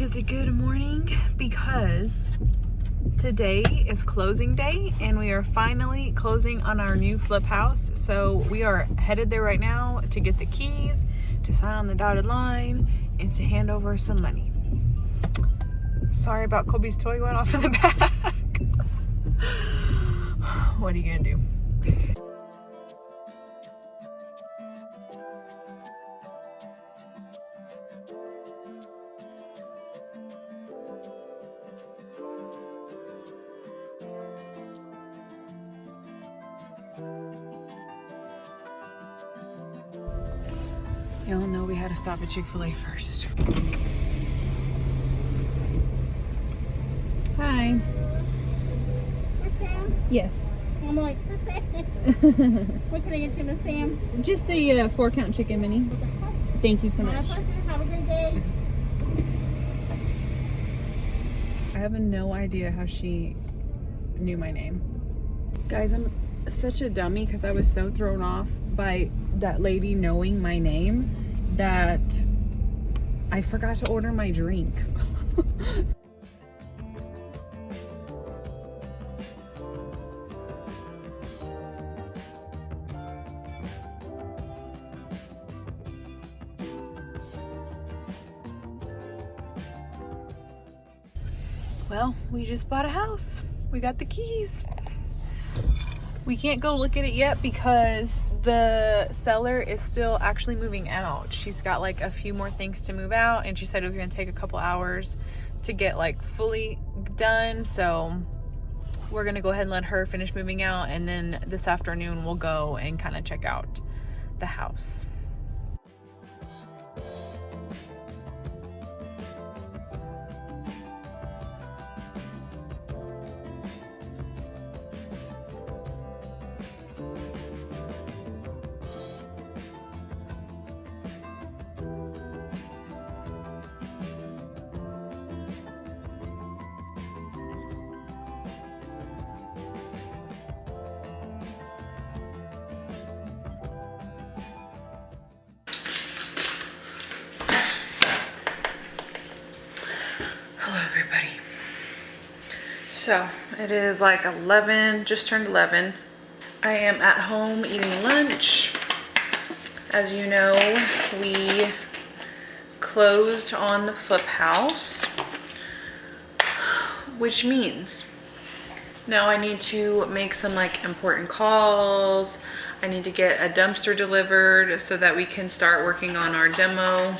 It is a good morning because today is closing day and we are finally closing on our new flip house. So we are headed there right now to get the keys, to sign on the dotted line, and to hand over some money. Sorry about Kobe's toy going off in the back. What are you gonna do? Y'all know we had to stop at Chick-fil-A first. Hi. For Sam? Yes. I'm like, what can I get you, Miss Sam? Just the 4-count chicken mini. Thank you so My much. pleasure. Have a great day. I have no idea how she knew my name. Guys, I'm such a dummy because I was so thrown off by that lady knowing my name that I forgot to order my drink. Well, we just bought a house. We got the keys. We can't go look at it yet because the seller is still actually moving out. She's got like a few more things to move out and she said it was gonna take a couple hours to get like fully done. So we're gonna go ahead and let her finish moving out, and then this afternoon we'll go and kind of check out the house. Hello everybody. So it is like 11, just turned 11. I am at home eating lunch. As you know, we closed on the flip house, which means now I need to make some like important calls. I need to get a dumpster delivered so that we can start working on our demo.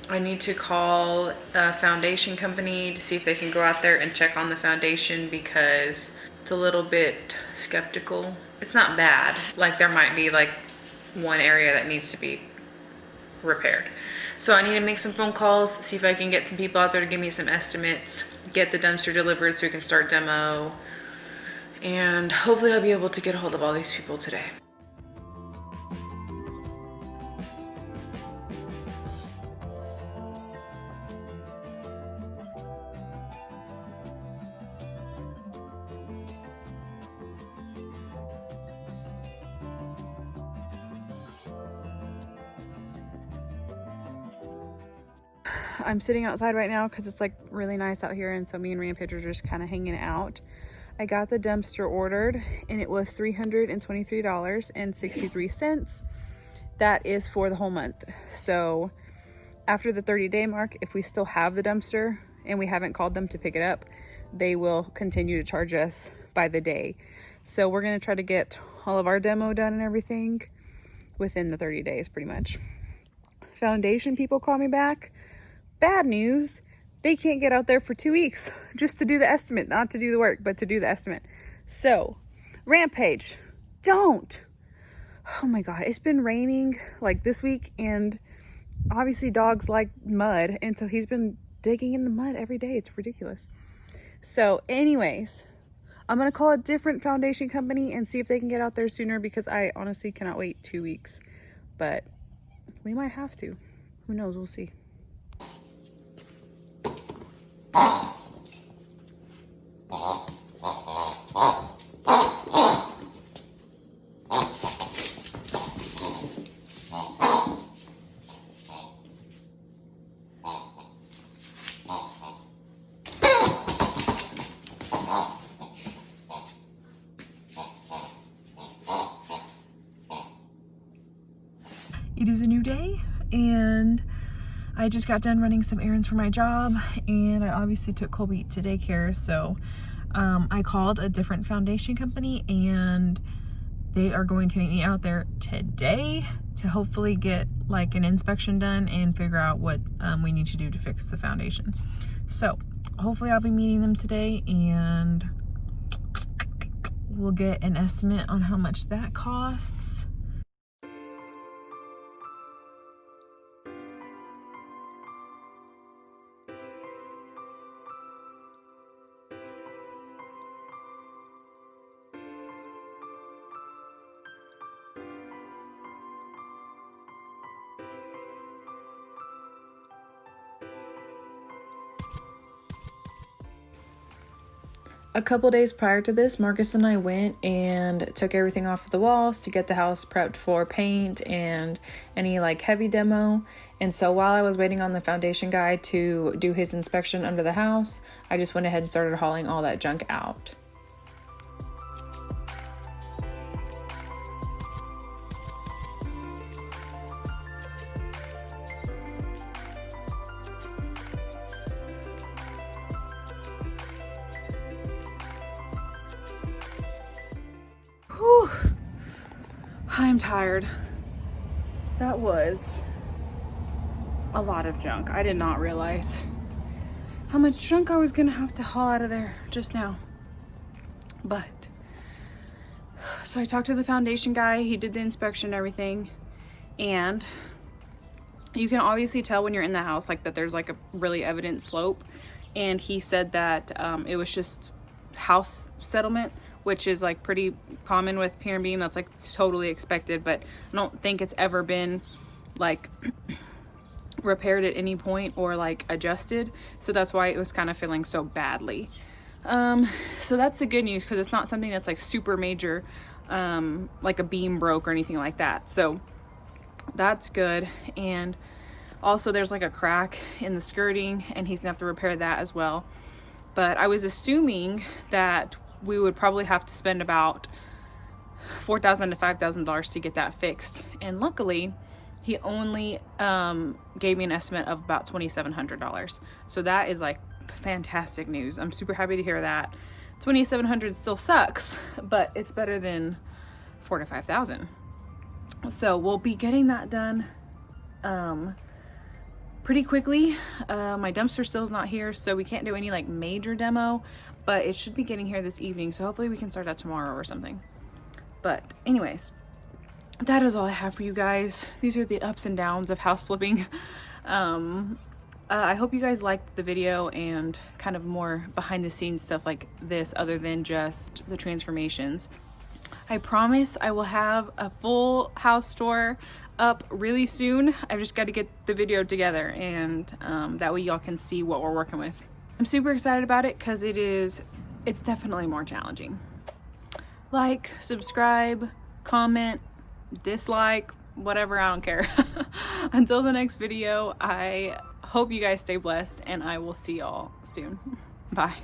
I need to call a foundation company to see if they can go out there and check on the foundation because it's a little bit skeptical. It's not bad. Like there might be like one area that needs to be repaired. So I need to make some phone calls, see if I can get some people out there to give me some estimates, get the dumpster delivered so we can start demo. And hopefully I'll be able to get a hold of all these people today. I'm sitting outside right now because it's like really nice out here, and so me and Rampage are just kind of hanging out. I got the dumpster ordered and it was $323.63. That is for the whole month. So after the 30-day mark, if we still have the dumpster and we haven't called them to pick it up, they will continue to charge us by the day. So we're going to try to get all of our demo done and everything within the 30 days pretty much. Foundation people call me back. Bad news, they can't get out there for 2 weeks just to do the estimate, not to do the work, but to do the estimate. So, Rampage, don't. Oh my God, it's been raining like this week, and obviously dogs like mud, and so he's been digging in the mud every day. It's ridiculous. So anyways, I'm gonna call a different foundation company and see if they can get out there sooner because I honestly cannot wait 2 weeks, but we might have to. Who knows? We'll see. It is a new day, and I just got done running some errands for my job, and I obviously took Colby to daycare, so I called a different foundation company, and they are going to meet me out there today to hopefully get like an inspection done and figure out what we need to do to fix the foundation. So hopefully I'll be meeting them today, and we'll get an estimate on how much that costs. A couple days prior to this, Marcus and I went and took everything off of the walls to get the house prepped for paint and any like heavy demo. And so while I was waiting on the foundation guy to do his inspection under the house, I just went ahead and started hauling all that junk out. Whew. I'm tired. That was a lot of junk. I did not realize how much junk I was gonna have to haul out of there just now. But, so I talked to the foundation guy, he did the inspection and everything, and you can obviously tell when you're in the house like that there's like a really evident slope, and he said that it was just house settlement, which is like pretty common with pier and beam. That's like totally expected, but I don't think it's ever been like repaired at any point or like adjusted. So that's why it was kind of feeling so badly. So that's the good news, because it's not something that's like super major, like a beam broke or anything like that. So that's good. And also there's like a crack in the skirting, and he's gonna have to repair that as well. But I was assuming that we would probably have to spend about $4,000 to $5,000 to get that fixed. And luckily, he only gave me an estimate of about $2,700. So that is like fantastic news. I'm super happy to hear that. $2,700 still sucks, but it's better than $4,000 to $5,000. So we'll be getting that done pretty quickly. My dumpster still's not here, so we can't do any like major demo, but it should be getting here this evening, so hopefully we can start that tomorrow or something. But anyways, that is all I have for you guys. These are the ups and downs of house flipping. I hope you guys liked the video and kind of more behind the scenes stuff like this, other than just the transformations. I promise I will have a full house tour up really soon. I've just got to get the video together, and that way y'all can see what we're working with. I'm super excited about it because it's definitely more challenging. Like, subscribe, comment, dislike, whatever, I don't care. Until the next video, I hope you guys stay blessed, and I will see y'all soon. Bye.